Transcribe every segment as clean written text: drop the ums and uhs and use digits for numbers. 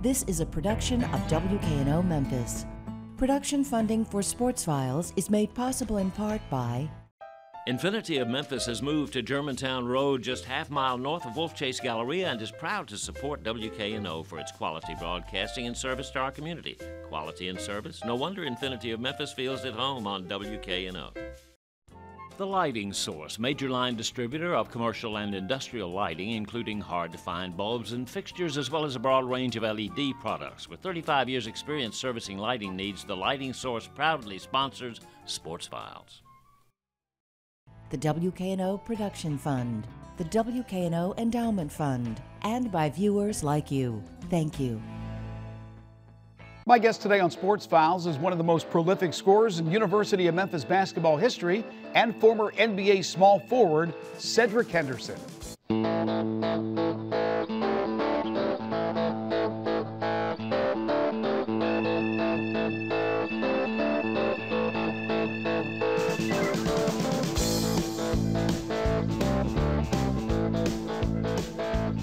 This is a production of WKNO Memphis. Production funding for Sports Files is made possible in part by Infinity of Memphis has moved to Germantown Road, just half-mile north of Wolf Chase Galleria, and is proud to support WKNO for its quality broadcasting and service to our community. Quality and service? No wonder Infinity of Memphis feels at home on WKNO. The Lighting Source, major line distributor of commercial and industrial lighting, including hard-to-find bulbs and fixtures, as well as a broad range of LED products. With 35 years' experience servicing lighting needs, The Lighting Source proudly sponsors Sports Files. the WKNO Production Fund, the WKNO Endowment Fund, and by viewers like you. Thank you. My guest today on Sports Files is one of the most prolific scorers in University of Memphis basketball history and former NBA small forward Cedric Henderson.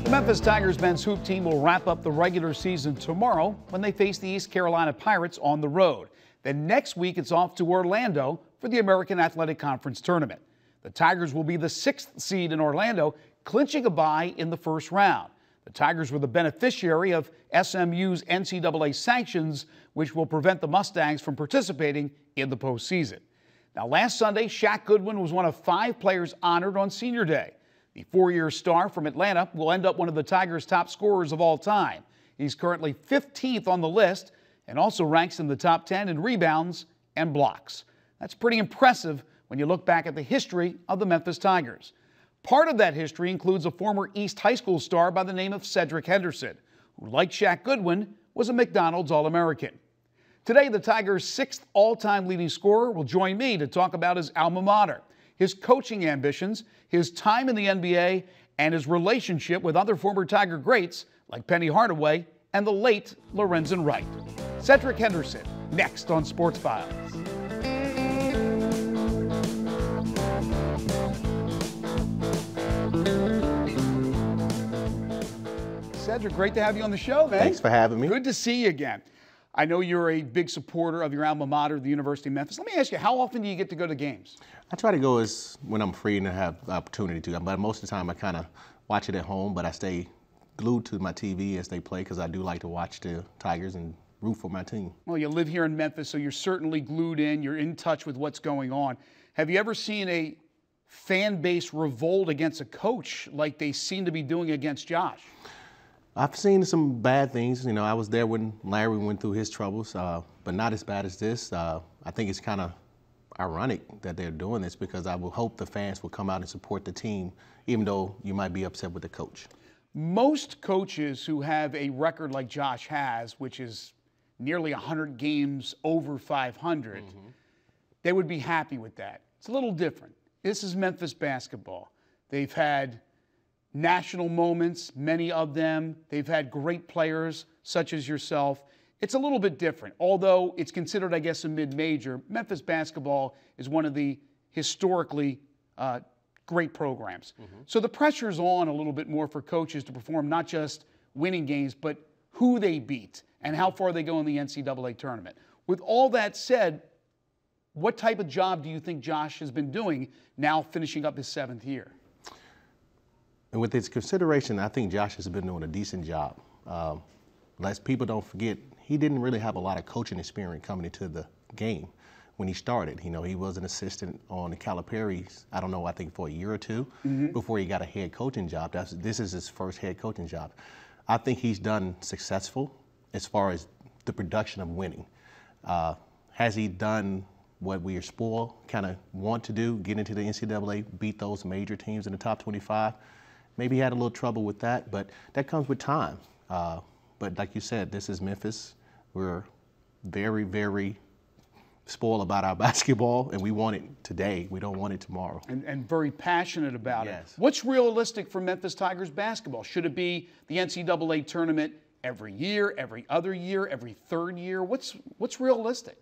The Memphis Tigers men's hoop team will wrap up the regular season tomorrow when they face the East Carolina Pirates on the road. Then next week it's off to Orlando for the American Athletic Conference tournament. The Tigers will be the 6th seed in Orlando, clinching a bye in the first round. The Tigers were the beneficiary of SMU's NCAA sanctions, which will prevent the Mustangs from participating in the postseason. Now, last Sunday, Shaq Goodwin was one of 5 players honored on Senior Day. The 4-year star from Atlanta will end up one of the Tigers' top scorers of all time. He's currently 15th on the list and also ranks in the top 10 in rebounds and blocks. That's pretty impressive when you look back at the history of the Memphis Tigers. Part of that history includes a former East High School star by the name of Cedric Henderson, who, like Shaq Goodwin, was a McDonald's All-American. Today, the Tigers' 6th all-time leading scorer will join me to talk about his alma mater, his coaching ambitions, his time in the NBA, and his relationship with other former Tiger greats like Penny Hardaway and the late Lorenzen Wright. Cedric Henderson, next on Sports Files. Cedric, great to have you on the show, man. Thanks for having me. Good to see you again. I know you're a big supporter of your alma mater, the University of Memphis. Let me ask you, how often do you get to go to games? I try to go as when I'm free and have the opportunity to, but most of the time I kind of watch it at home, but I stay glued to my TV as they play because I do like to watch the Tigers and root for my team. Well, you live here in Memphis, so you're certainly glued in. You're in touch with what's going on. Have you ever seen a fan base revolt against a coach like they seem to be doing against Josh? I've seen some bad things. You know, I was there when Larry went through his troubles, but not as bad as this. I think it's kind of ironic that they're doing this because I would hope the fans will come out and support the team, even though you might be upset with the coach. Most coaches who have a record like Josh has, which is nearly 100 games over 500, they would be happy with that. It's a little different. This is Memphis basketball. They've had national moments, many of them. They've had great players such as yourself. It's a little bit different. Although it's considered, I guess, a mid-major, Memphis basketball is one of the historically great programs. So the pressure's on a little bit more for coaches to perform not just winning games, but who they beat and how far they go in the NCAA tournament. With all that said, what type of job do you think Josh has been doing now finishing up his 7th year? And with his consideration, I think Josh has been doing a decent job. Lest people don't forget, he didn't really have a lot of coaching experience coming into the game when he started. You know, he was an assistant on the Calipari's, I don't know, I think for a year or two before he got a head coaching job. This is his first head coaching job. I think he's done successful as far as the production of winning. Has he done what we are spoiled, kind of want to do, get into the NCAA, beat those major teams in the top 25? Maybe he had a little trouble with that, but that comes with time. But like you said, this is Memphis. We're very, very spoiled about our basketball, and we want it today. We don't want it tomorrow. And very passionate about it. What's realistic for Memphis Tigers basketball? Should it be the NCAA tournament every year, every other year, every third year? What's realistic?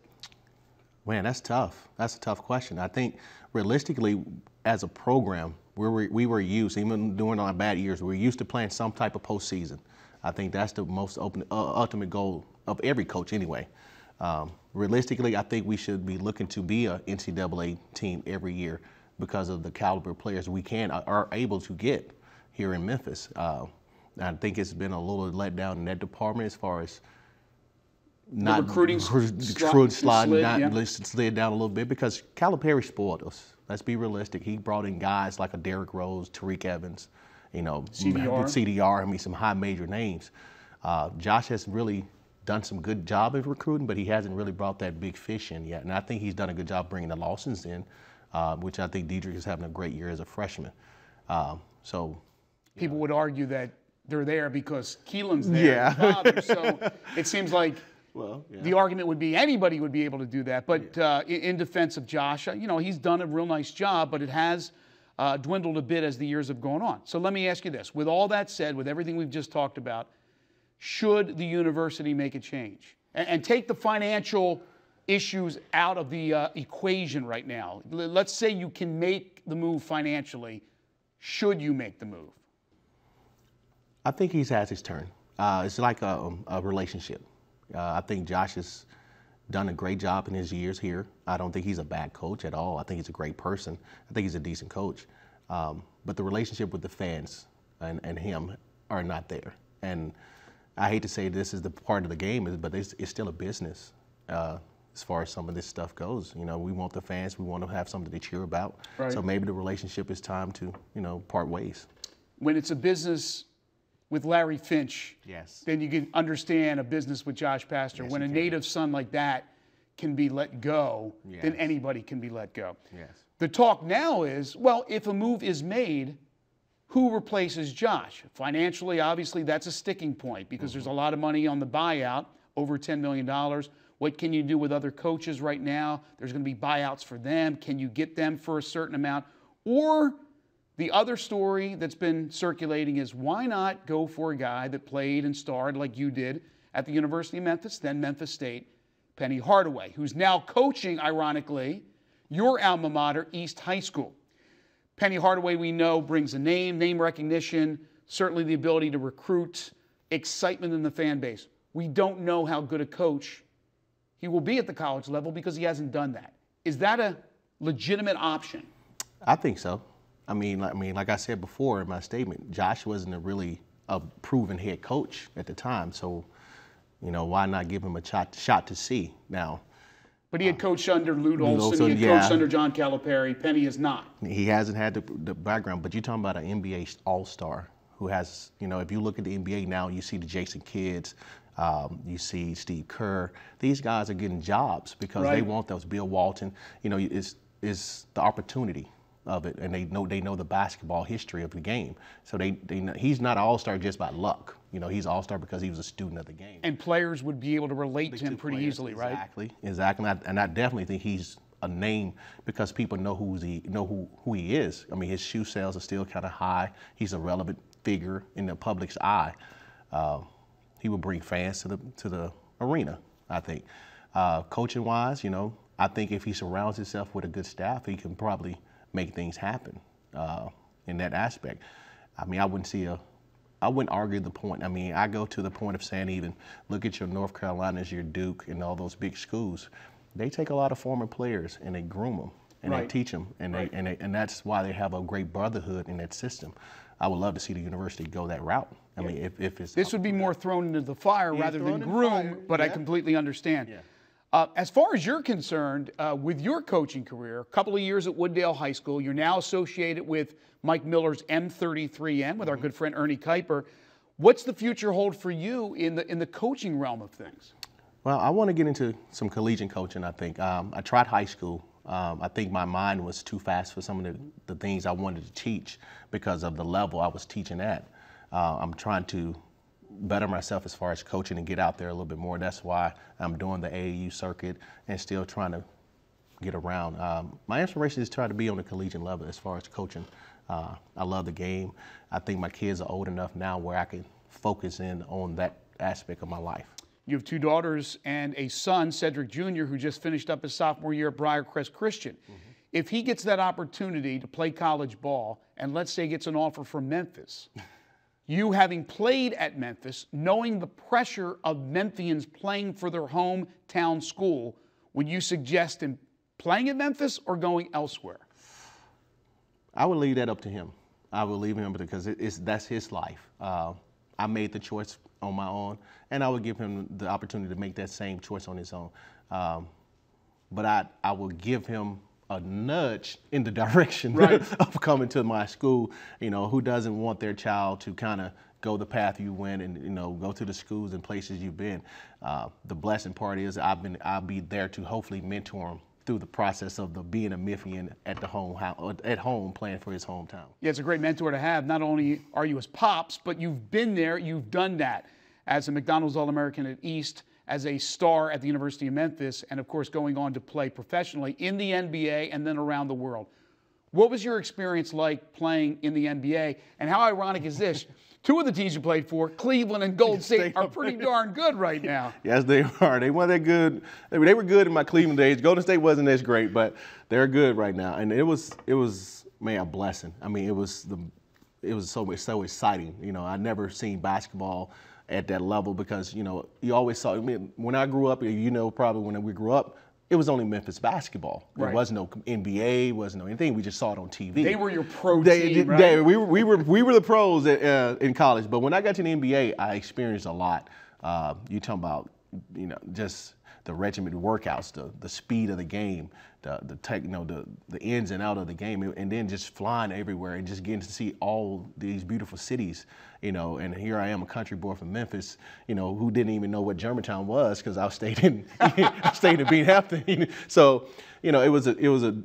Man, that's tough. That's a tough question. I think realistically, as a program, we were used, even during our bad years, we were used to playing some type of postseason. I think that's the most ultimate goal of every coach anyway. Realistically, I think we should be looking to be a NCAA team every year because of the caliber of players we are able to get here in Memphis. I think it's been a little let down in that department as far as not recruiting slid down a little bit because Calipari spoiled us. Let's be realistic. He brought in guys like a Derrick Rose, Tariq Evans, CDR. I mean, some high major names. Josh has really done some good job of recruiting, but he hasn't really brought that big fish in yet. And I think he's done a good job bringing the Lawsons in, which I think Diedrich is having a great year as a freshman. People would argue that they're there because Keelan's there. Yeah. So it seems like the argument would be anybody would be able to do that. But in defense of Josh, he's done a real nice job, but it has dwindled a bit as the years have gone on. So let me ask you this. With all that said, with everything we've just talked about, should the university make a change? And take the financial issues out of the equation right now. Let's say you can make the move financially. Should you make the move? I think he's had his turn. It's like a relationship. I think Josh has done a great job in his years here. I don't think he's a bad coach at all. I think he's a great person. I think he's a decent coach. But the relationship with the fans and him are not there. And I hate to say this is the part of the game, but it's still a business as far as some of this stuff goes. We want the fans. We want to have something to cheer about. Right. So maybe the relationship is time to, part ways. When it's a business with Larry Finch, yes, then you can understand a business with Josh Pastner. Yes, when a native son like that can be let go, yes, then anybody can be let go. Yes. The talk now is, well, if a move is made, who replaces Josh? Financially, obviously, that's a sticking point because there's a lot of money on the buyout, over $10 million. What can you do with other coaches right now? There's going to be buyouts for them. Can you get them for a certain amount? Or the other story that's been circulating is why not go for a guy that played and starred like you did at the University of Memphis, then Memphis State, Penny Hardaway, who's now coaching, ironically, your alma mater, East High School. Penny Hardaway, we know, brings a name recognition, certainly the ability to recruit, excitement in the fan base. We don't know how good a coach he will be at the college level because he hasn't done that. Is that a legitimate option? I think so. I mean, like I said before in my statement, Josh wasn't really a proven head coach at the time. So, why not give him a shot to see now? But he had coached under Lute Olson, he had coached under John Calipari. Penny has not. He hasn't had the background, but you're talking about an NBA all-star who has, if you look at the NBA now, you see the Jason Kidds, you see Steve Kerr. These guys are getting jobs because they want those. Bill Walton, it's the opportunity of it, and they know the basketball history of the game. So they know, he's not an all-star just by luck. He's all-star because he was a student of the game. And players would be able to relate to him pretty easily, right? Exactly. And I definitely think he's a name because people know who he is. I mean, his shoe sales are still kind of high. He's a relevant figure in the public's eye. He will bring fans to the arena, I think. Coaching-wise, I think if he surrounds himself with a good staff, he can probably make things happen in that aspect. I mean, I wouldn't argue the point. I mean, I go to the point of saying even look at your North Carolinas, your Duke, and all those big schools. They take a lot of former players and they groom them and they teach them, and and that's why they have a great brotherhood in that system. I would love to see the university go that route. I mean, if it's this would be more thrown into the fire rather than groom, but I completely understand. Yeah. As far as you're concerned, with your coaching career, a couple of years at Wooddale High School, you're now associated with Mike Miller's M33N with our good friend Ernie Kuiper. What's the future hold for you in the coaching realm of things? Well, I want to get into some collegiate coaching, I think. I tried high school. I think my mind was too fast for some of the things I wanted to teach because of the level I was teaching at. I'm trying to better myself as far as coaching and get out there a little bit more. That's why I'm doing the AAU circuit and still trying to get around. My inspiration is to try to be on the collegiate level as far as coaching. I love the game. I think my kids are old enough now where I can focus in on that aspect of my life. You have 2 daughters and a son, Cedric Jr., who just finished up his sophomore year at Briarcrest Christian. If he gets that opportunity to play college ball and let's say gets an offer from Memphis, You having played at Memphis, knowing the pressure of Memphians playing for their hometown school, would you suggest him playing at Memphis or going elsewhere? I would leave that up to him. I would leave him because that's his life. I made the choice on my own, and I would give him the opportunity to make that same choice on his own. But I will give him a nudge in the direction of coming to my school. You know, who doesn't want their child to kind of go the path you went and, you know, go to the schools and places you've been. The blessing part is I'll be there to hopefully mentor him through the process of being a Memphian at home playing for his hometown. Yeah, it's a great mentor to have. Not only are you his pops, but you've been there, you've done that as a McDonald's All-American at East, as a star at the University of Memphis, and of course going on to play professionally in the NBA and then around the world. What was your experience like playing in the NBA? And how ironic is this? Two of the teams you played for, Cleveland and Golden State, are pretty darn good right now. Yes, they are. They weren't that good. They were good in my Cleveland days. Golden State wasn't as great, but they're good right now. And it was man, a blessing. I mean, it was so exciting. You know, I never seen basketball at that level because, you know, you always saw, I mean, when I grew up, you know, probably when we grew up, it was only Memphis basketball. There wasn't no NBA, wasn't no anything. We just saw it on TV. They were your pro team, right? We were the pros in college. But when I got to the NBA, I experienced a lot. You talking about, you know, just the regimented workouts, the speed of the game, the tech, you know, the ins and out of the game, and then just flying everywhere and just getting to see all these beautiful cities, you know. And here I am, a country boy from Memphis, you know, who didn't even know what Germantown was because I stayed in Binghamton. So, you know, it was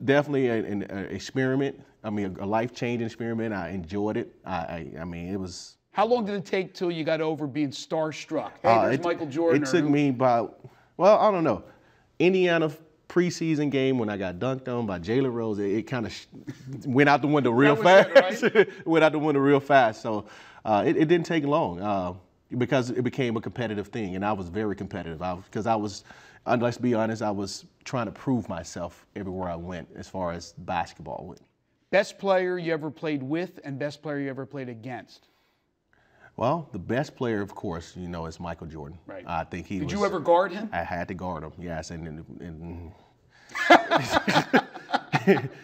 definitely an experiment. I mean, a life-changing experiment. I enjoyed it. I mean, it was. How long did it take till you got over being starstruck? Hey, there's Michael Jordan. It took me about, well, I don't know, Indiana preseason game when I got dunked on by Jalen Rose. It kind of went out the window real fast. It, right? Went out the window real fast. So it didn't take long because it became a competitive thing, and I was very competitive. Because I was, let's be honest, I was trying to prove myself everywhere I went as far as basketball went. Best player you ever played with and best player you ever played against? Well, the best player, of course, you know, is Michael Jordan. Right. I think he Did you ever guard him? I had to guard him, yes. And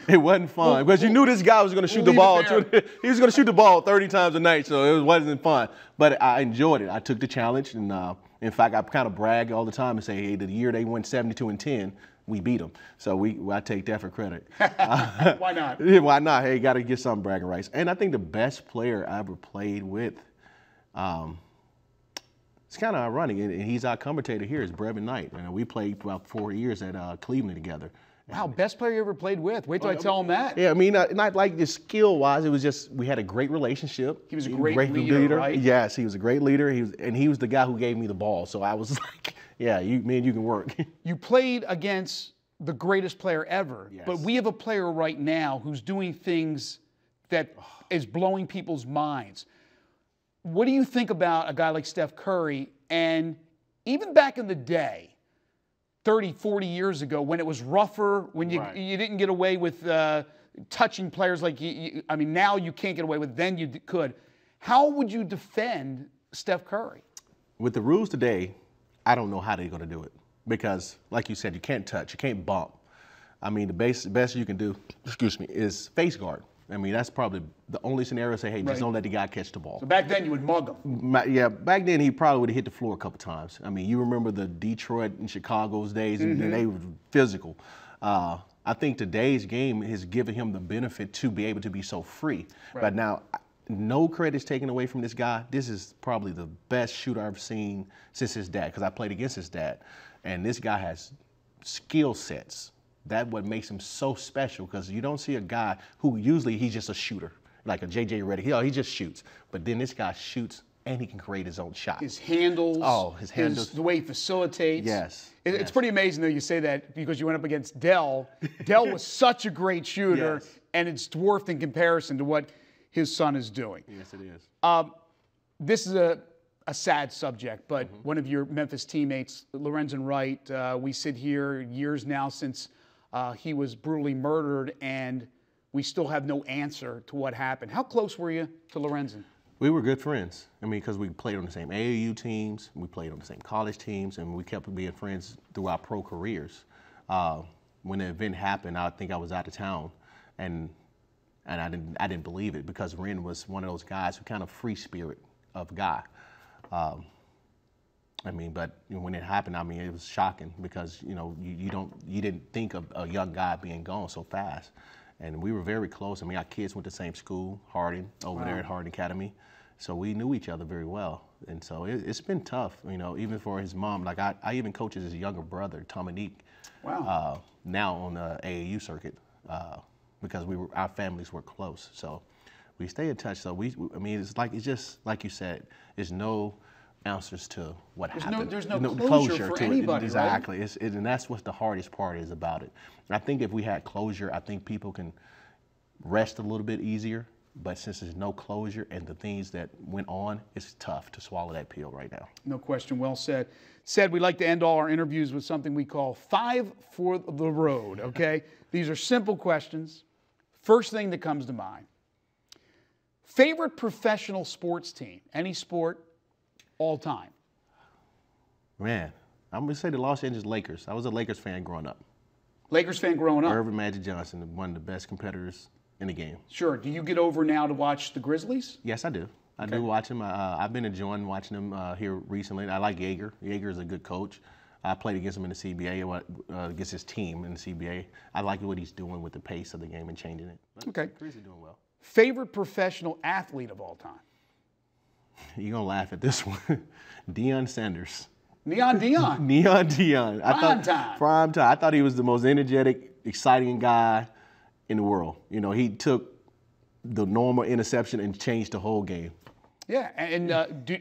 it wasn't fun because you knew this guy was going to shoot the ball. He was going to shoot the ball 30 times a night, so it wasn't fun. But I enjoyed it. I took the challenge, and in fact, I kind of brag all the time and say, hey, the year they went 72-10, we beat them. So I take that for credit. Why not? Yeah, why not? Hey, got to get some bragging rights. And I think the best player I ever played with, it's kind of ironic, and he's our commentator here, is Brevin Knight. And we played about 4 years at Cleveland together. Wow, best player you ever played with. Wait till I tell him that. Yeah, I mean, not like just skill-wise. It was just we had a great relationship. He was a great leader, right? Yes, he was a great leader. He was the guy who gave me the ball. So I was like, yeah, me and you can work. You played against the greatest player ever, yes. But we have a player right now who's doing things that is blowing people's minds. What do you think about a guy like Steph Curry? And even back in the day, 30, 40 years ago, when it was rougher, when you didn't get away with touching players like I mean, now you can't get away with, then you could. How would you defend Steph Curry? With the rules today, I don't know how they're going to do it because, like you said, you can't touch, you can't bump. I mean, the best you can do, is face guard. I mean, that's probably the only scenario. Say, hey, just don't let the guy catch the ball. So back then you would mug him. Yeah, back then he probably would have hit the floor a couple times. I mean, you remember the Detroit and Chicago's days, and they were physical. I think today's game has given him the benefit to be able to be so free. Right. But now, no credit's taken away from this guy. This is probably the best shooter I've seen since his dad, because I played against his dad. And this guy has skill sets. That's what makes him so special, because you don't see a guy who usually he's just a shooter, like a J.J. Redick. He just shoots. But then this guy shoots, and he can create his own shot. His handles. Oh, his handles. The way he facilitates. Yes. It's pretty amazing, though, you say that because you went up against Dell. Dell was such a great shooter, and it's dwarfed in comparison to what his son is doing. Yes, it is. This is a sad subject, but one of your Memphis teammates, Lorenzen Wright, we sit here years now since he was brutally murdered, and we still have no answer to what happened. How close were you to Lorenzen? We were good friends. I mean, because we played on the same AAU teams, we played on the same college teams, and we kept being friends through our pro careers. When the event happened, I think I was out of town, and I didn't believe it, because Ren was one of those guys who kind of free spirit of guy. I mean, but when it happened, I mean, it was shocking, because you didn't think of a young guy being gone so fast, and we were very close. I mean, our kids went to the same school, Harding, over there at Harding Academy, so we knew each other very well, and so it's been tough, even for his mom. Like I even coached his younger brother, Dominique, now on the AAU circuit, because our families were close, so we stay in touch. So I mean, it's just like you said, there's no answers to what happened. There's no closure for anybody, exactly. Right? And that's what the hardest part is about it. I think if we had closure, I think people can rest a little bit easier. But since there's no closure and the things that went on, it's tough to swallow that pill right now. No question. Well said. We like to end all our interviews with something we call 5 for the road, okay? These are simple questions. First thing that comes to mind. Favorite professional sports team, any sport, all time? Man, I'm going to say the Los Angeles Lakers. I was a Lakers fan growing up. Lakers fan growing up? Irvin Magic Johnson, one of the best competitors in the game. Sure. Do you get over now to watch the Grizzlies? Yes, I do. I do watch them. I've been enjoying watching them here recently. I like Yeager. Yeager is a good coach. I played against him in the CBA, against his team in the CBA. I like what he's doing with the pace of the game and changing it. But okay. Grizzlies doing well. Favorite professional athlete of all time? You're going to laugh at this one. Deion Sanders. Neon Deion. Neon Deion. Prime time. I thought he was the most energetic, exciting guy in the world. He took the normal interception and changed the whole game. Yeah, and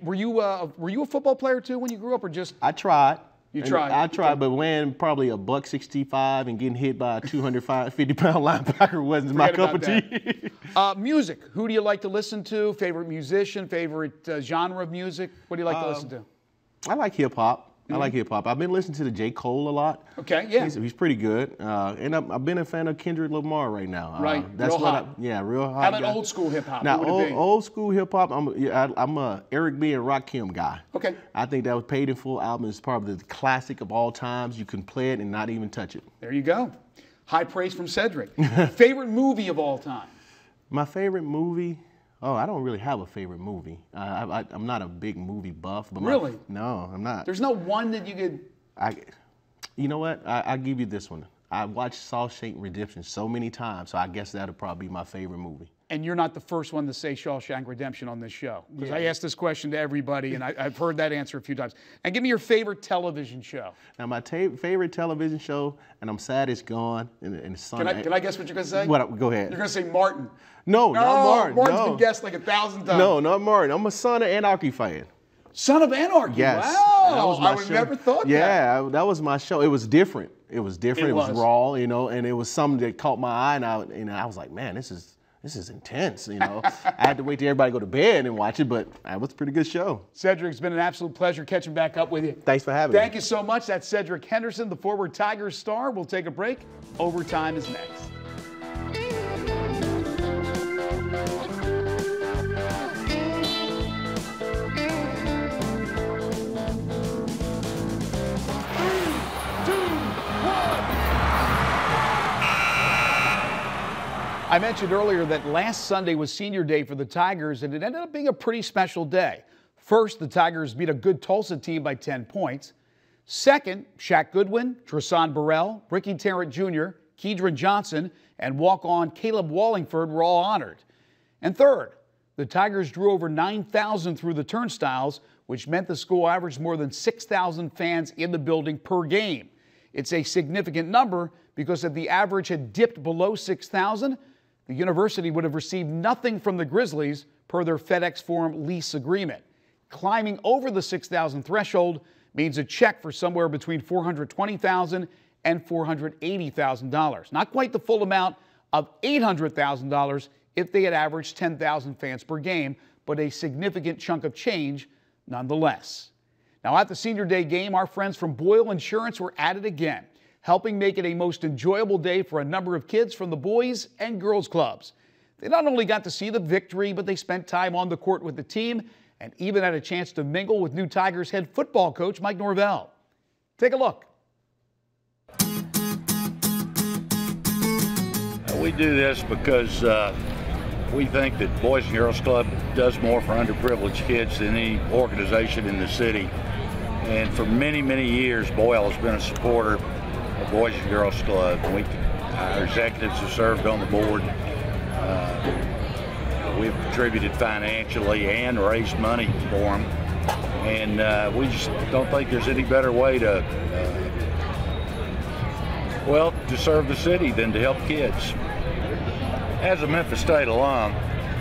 were you a football player too when you grew up, or just? I tried. You tried. I tried, but weighing probably $165 and getting hit by a 250-pound linebacker wasn't my cup of tea. Music. Who do you like to listen to? Favorite musician? Favorite genre of music? What do you like to listen to? I like hip hop. I like hip hop. I've been listening to the J. Cole a lot. Okay, yeah. He's pretty good. And I've been a fan of Kendrick Lamar right now. Right, that's real hot. Real hot. How about old school hip hop? Now, old school hip hop, I'm a Eric B. and Rakim guy. Okay. I think that was Paid in Full album is probably the classic of all times. You can play it and not even touch it. There you go. High praise from Cedric. Favorite movie of all time? My favorite movie? Oh, I don't really have a favorite movie. I'm not a big movie buff. But really? No, I'm not. There's no one that you could... You know what? I'll give you this one. I watched Shawshank Redemption so many times, so I guess that'll probably be my favorite movie. And you're not the first one to say Shawshank Redemption on this show. Because I asked this question to everybody, and I've heard that answer a few times. And give me your favorite television show. Now, my favorite television show, and I'm sad it's gone. And Can I guess what you're going to say? What? Go ahead. You're going to say Martin. No, not Martin. Martin's been guessed like 1,000 times. No, not Martin. I'm a Son of Anarchy fan. Son of Anarchy. Yes. Wow. That was my I would show. never thought that. Yeah, that was my show. It was different. It was different. It was raw, and it was something that caught my eye, and I was like, man, this is intense, I had to wait till everybody go to bed and watch it, but it was a pretty good show. Cedric, it's been an absolute pleasure catching back up with you. Thanks for having me. Thank you so much. That's Cedric Henderson, the forward Tigers star. We'll take a break. Overtime is next. I mentioned earlier that last Sunday was senior day for the Tigers, and it ended up being a pretty special day. First, the Tigers beat a good Tulsa team by 10 points. Second, Shaq Goodwin, Tristan Burrell, Ricky Tarrant Jr., Keedron Johnson, and walk-on Caleb Wallingford were all honored. And third, the Tigers drew over 9,000 through the turnstiles, which meant the school averaged more than 6,000 fans in the building per game. It's a significant number because if the average had dipped below 6,000, the university would have received nothing from the Grizzlies per their FedEx Forum lease agreement. Climbing over the 6,000 threshold means a check for somewhere between $420,000 and $480,000. Not quite the full amount of $800,000 if they had averaged 10,000 fans per game, but a significant chunk of change nonetheless. Now at the senior day game, our friends from Boyle Insurance were at it again, helping make it a most enjoyable day for a number of kids from the boys and girls clubs. They not only got to see the victory, but they spent time on the court with the team and even had a chance to mingle with new Tigers head football coach Mike Norvell. Take a look. We do this because we think that Boys and Girls Club does more for underprivileged kids than any organization in the city. And for many, many years, Boyle has been a supporter of Boys and Girls Club. Our executives have served on the board. We've contributed financially and raised money for them. And we just don't think there's any better way to serve the city than to help kids. As a Memphis State alum,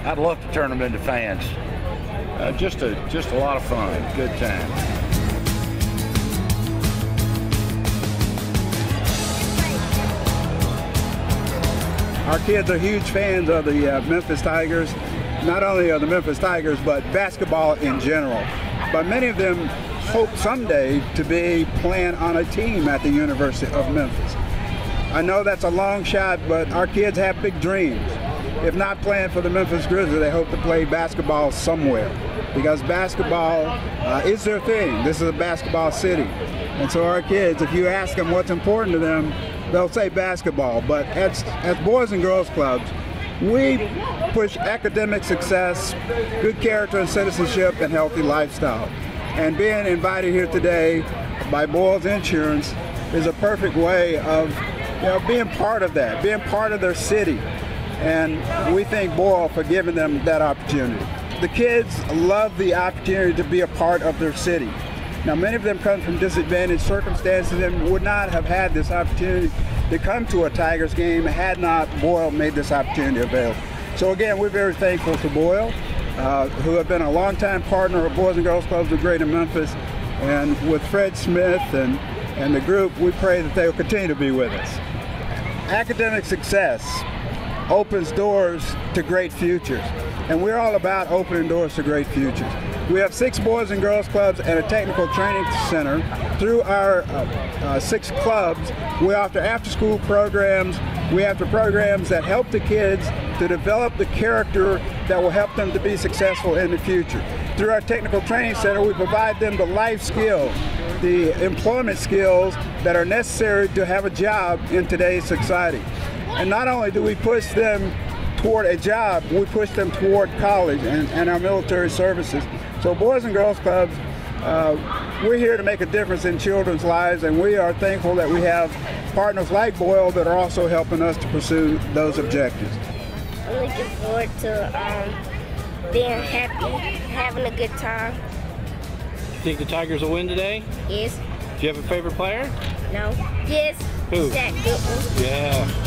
I'd love to turn them into fans. Just a lot of fun, good time. Our kids are huge fans of the Memphis Tigers. Not only of the Memphis Tigers, but basketball in general. But many of them hope someday to be playing on a team at the University of Memphis. I know that's a long shot, but our kids have big dreams. If not playing for the Memphis Grizzlies, they hope to play basketball somewhere, because basketball is their thing. This is a basketball city. And so our kids, if you ask them what's important to them, they'll say basketball. But as Boys and Girls Clubs, we push academic success, good character and citizenship, and healthy lifestyle. And being invited here today by Boyle Insurance is a perfect way of being part of that, being part of their city. And we thank Boyle for giving them that opportunity. The kids love the opportunity to be a part of their city. Now, many of them come from disadvantaged circumstances and would not have had this opportunity to come to a Tigers game had not Boyle made this opportunity available. So again, we're very thankful to Boyle, who have been a longtime partner of Boys and Girls Clubs of Greater Memphis. And with Fred Smith and the group, we pray that they will continue to be with us. Academic success opens doors to great futures, and we're all about opening doors to great futures. We have 6 Boys and Girls Clubs and a technical training center. Through our 6 clubs, we offer after-school programs. We have the programs that help the kids to develop the character that will help them to be successful in the future. Through our technical training center, we provide them the life skills, the employment skills that are necessary to have a job in today's society. And not only do we push them toward a job, we push them toward college and our military services. So Boys and Girls Clubs, we're here to make a difference in children's lives, and we are thankful that we have partners like Boyle that are also helping us to pursue those objectives. I'm looking forward to being happy, having a good time. You think the Tigers will win today? Yes. Do you have a favorite player? No. Yes. Who? Zach Goodwin. Yeah.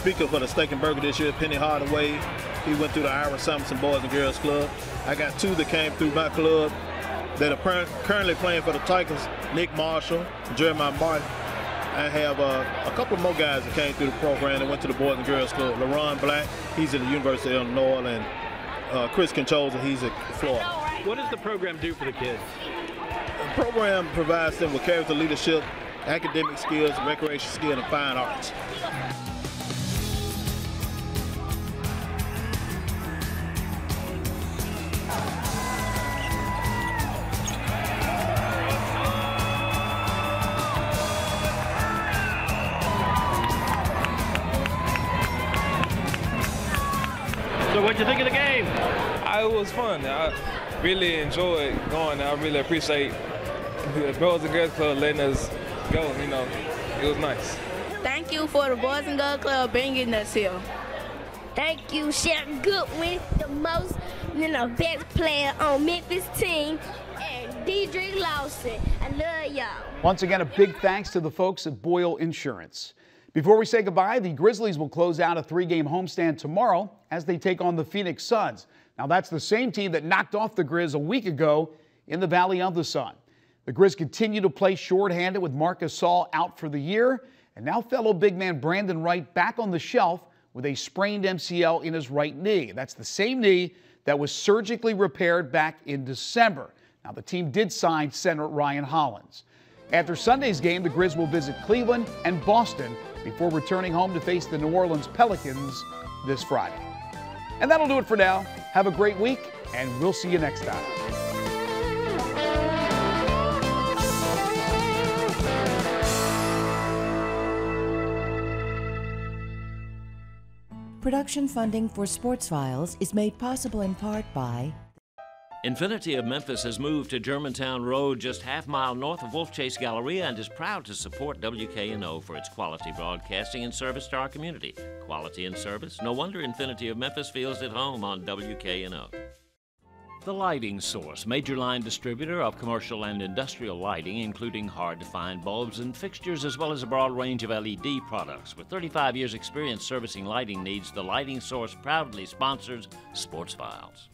Speaker for the Steak and Burger this year, Penny Hardaway. He went through the Ira Summerson Boys and Girls Club. I got 2 that came through my club that are currently playing for the Tigers, Nick Marshall and Jeremiah Martin. I have a couple more guys that came through the program that went to the Boys and Girls Club. LaRon Black, he's at the University of Illinois, and Chris Conchosa, he's at Florida. What does the program do for the kids? The program provides them with character leadership, academic skills, recreation skills, and fine arts. So what'd you think of the game? It was fun. I really enjoyed going. I really appreciate the Boys and Girls Club letting us go. It was nice. Thank you for the Boys and Girls Club bringing us here. Thank you, Sharon Goodwin, the best player on Memphis team, and Deidre Lawson. I love y'all. Once again, a big thanks to the folks at Boyle Insurance. Before we say goodbye, the Grizzlies will close out a 3-game homestand tomorrow as they take on the Phoenix Suns. Now, that's the same team that knocked off the Grizz a week ago in the Valley of the Sun. The Grizz continue to play shorthanded with Marc Gasol out for the year, and now fellow big man Brandon Wright back on the shelf with a sprained MCL in his right knee. That's the same knee that was surgically repaired back in December. Now, the team did sign center Ryan Hollins. After Sunday's game, the Grizz will visit Cleveland and Boston before returning home to face the New Orleans Pelicans this Friday. And that'll do it for now. Have a great week, and we'll see you next time. Production funding for Sports Files is made possible in part by Infinity of Memphis has moved to Germantown Road, just half-mile north of Wolf Chase Galleria, and is proud to support WKNO for its quality broadcasting and service to our community. Quality and service? No wonder Infinity of Memphis feels at home on WKNO. The Lighting Source, major line distributor of commercial and industrial lighting, including hard-to-find bulbs and fixtures, as well as a broad range of LED products. With 35 years' experience servicing lighting needs, The Lighting Source proudly sponsors Sports Files.